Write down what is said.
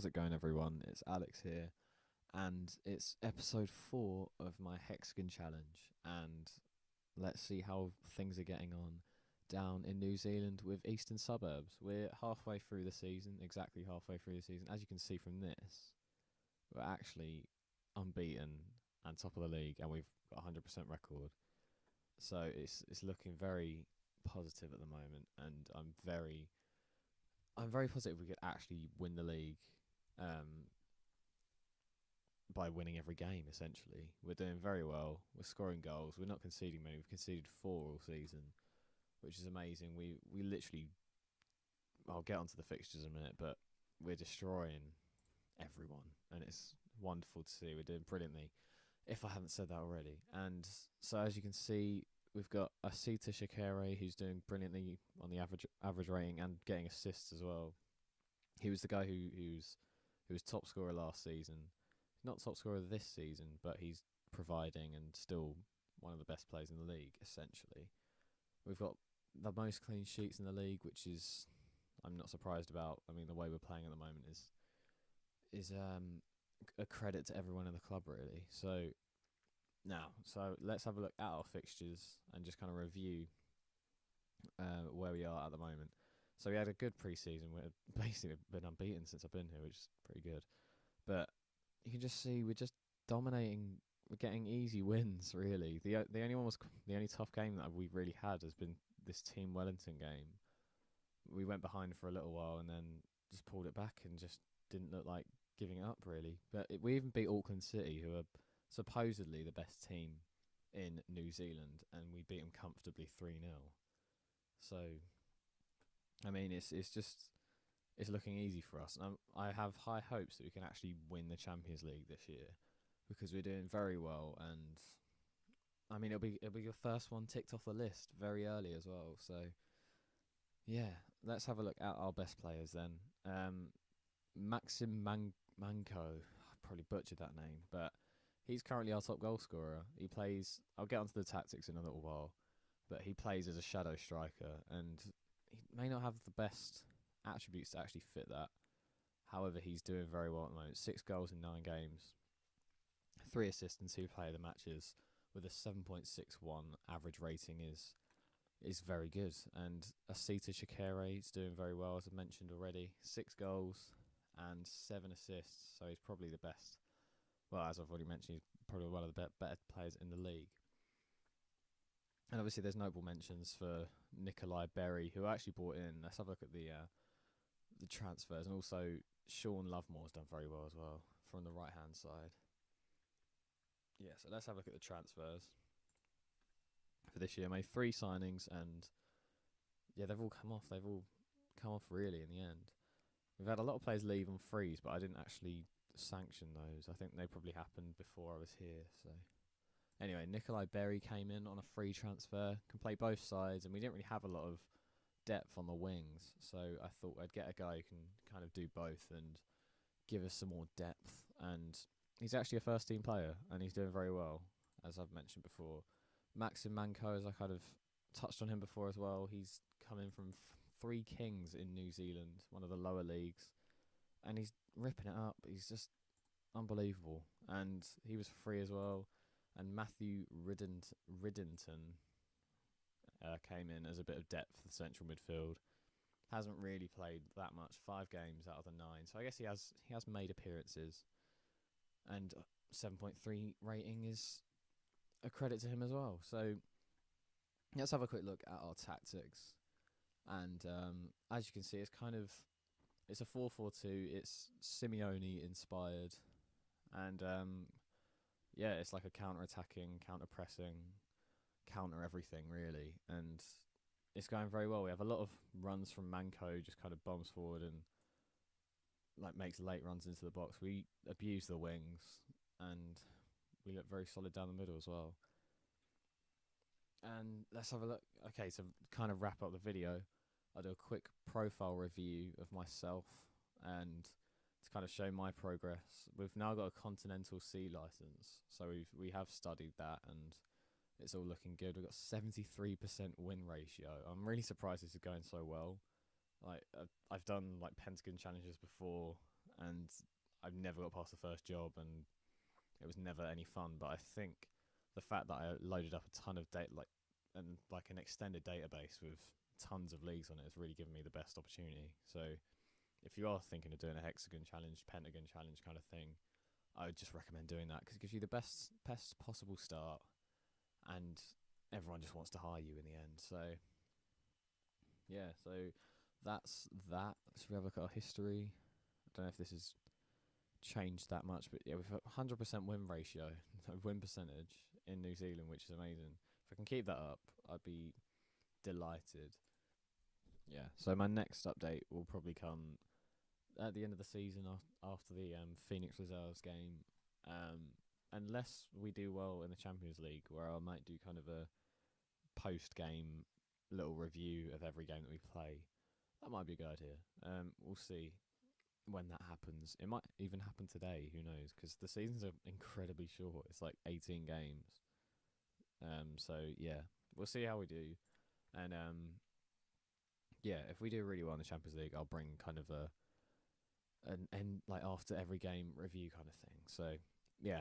it going, everyone? It's Alex here, and it's episode 4 of my Hexagon challenge. And let's see how things are getting on down in New Zealand with Eastern Suburbs. We're halfway through the season, exactly halfway through the season. As you can see from this, we're actually unbeaten and top of the league, and we've got a 100% record. So it's looking very positive at the moment, and I'm very positive we could actually win the league um, by winning every game. Essentially, we're doing very well. We're scoring goals. We're not conceding many. We've conceded 4 all season, which is amazing. We literally. I'll get onto the fixtures in a minute, but we're destroying everyone, and it's wonderful to see. We're doing brilliantly. If I haven't said that already, and so as you can see, we've got Asita Shakere who's doing brilliantly on the average rating and getting assists as well. He was the guy who was top scorer last season. Not top scorer this season, but he's providing and still one of the best players in the league, essentially. We've got the most clean sheets in the league, which is I'm not surprised about. I mean, the way we're playing at the moment is a credit to everyone in the club, really. So let's have a look at our fixtures and just kind of review where we are at the moment. So we had a good pre-season. We've basically been unbeaten since I've been here, which is pretty good. But you can just see we're just dominating. We're getting easy wins, really. The only tough game that we've really had has been this Team Wellington game. We went behind for a little while and then just pulled it back and just didn't look like giving up, really. But we even beat Auckland City, who are supposedly the best team in New Zealand, and we beat them comfortably 3-0. So, I mean, it's looking easy for us. And I have high hopes that we can actually win the Champions League this year because we're doing very well. And I mean, it'll be your first one ticked off the list very early as well. So yeah, let's have a look at our best players then. Manco, I probably butchered that name, but he's currently our top goal scorer. He plays. I'll get onto the tactics in a little while, but he plays as a shadow striker, and he may not have the best attributes to actually fit that. However, he's doing very well at the moment. 6 goals in 9 games, 3 assists in 2 player of the matches, with a 7.61 average rating is very good. And Asita Shakere is doing very well, as I mentioned already. 6 goals and 7 assists, so he's probably the best. Well, as I've already mentioned, he's probably one of the better players in the league. And obviously, there's notable mentions for Nikolai Berry, who I actually brought in. Let's have a look at the transfers, and also Sean Lovemore's done very well as well from the right hand side. Yeah, so let's have a look at the transfers for this year. I made 3 signings, and yeah, they've all come off. They've all come off really in the end. We've had a lot of players leave on frees, but I didn't actually sanction those. I think they probably happened before I was here. So anyway, Nikolai Berry came in on a free transfer, can play both sides, and we didn't really have a lot of depth on the wings. So I thought I'd get a guy who can kind of do both and give us some more depth. And he's actually a first team player, and he's doing very well, as I've mentioned before. Maxim Manco, as I kind of touched on him before as well, he's coming from 3 Kings in New Zealand, one of the lower leagues, and he's ripping it up. He's just unbelievable, and he was free as well. And Matthew Riddington came in as a bit of depth for the central midfield. Hasn't really played that much, 5 games out of the 9, so I guess he has made appearances, and 7.3 rating is a credit to him as well. So let's have a quick look at our tactics. And as you can see, it's a 4-4-2. It's Simeone inspired, and yeah, it's like a counter-attacking, counter-pressing, counter everything really, and it's going very well. We have a lot of runs from Manco, just kind of bombs forward and like makes late runs into the box. We abuse the wings, and we look very solid down the middle as well. And let's have a look. Okay, to kind of wrap up the video, I'll do a quick profile review of myself and to kind of show my progress. We've now got a Continental C license, so we have studied that, and it's all looking good. We've got 73% win ratio. I'm really surprised this is going so well. Like I've done like Pentagon challenges before, and I've never got past the first job, and it was never any fun. But I think the fact that I loaded up a ton of data, like an extended database with tons of leagues on it, has really given me the best opportunity. So if you are thinking of doing a hexagon challenge, pentagon challenge kind of thing, I would just recommend doing that because it gives you the best possible start, and everyone just wants to hire you in the end. So yeah, so that's that. So we have a look at our history. I don't know if this has changed that much, but yeah, we've got 100% win ratio, win percentage in New Zealand, which is amazing. If I can keep that up, I'd be delighted. Yeah. So my next update will probably come at the end of the season after the Phoenix Reserves game, unless we do well in the Champions League, where I might do kind of a post-game little review of every game that we play. That might be a good idea. We'll see when that happens. It might even happen today. Who knows? Because the seasons are incredibly short. It's like 18 games. So yeah, we'll see how we do. And yeah, if we do really well in the Champions League, I'll bring kind of a an like after every game review kind of thing. So yeah,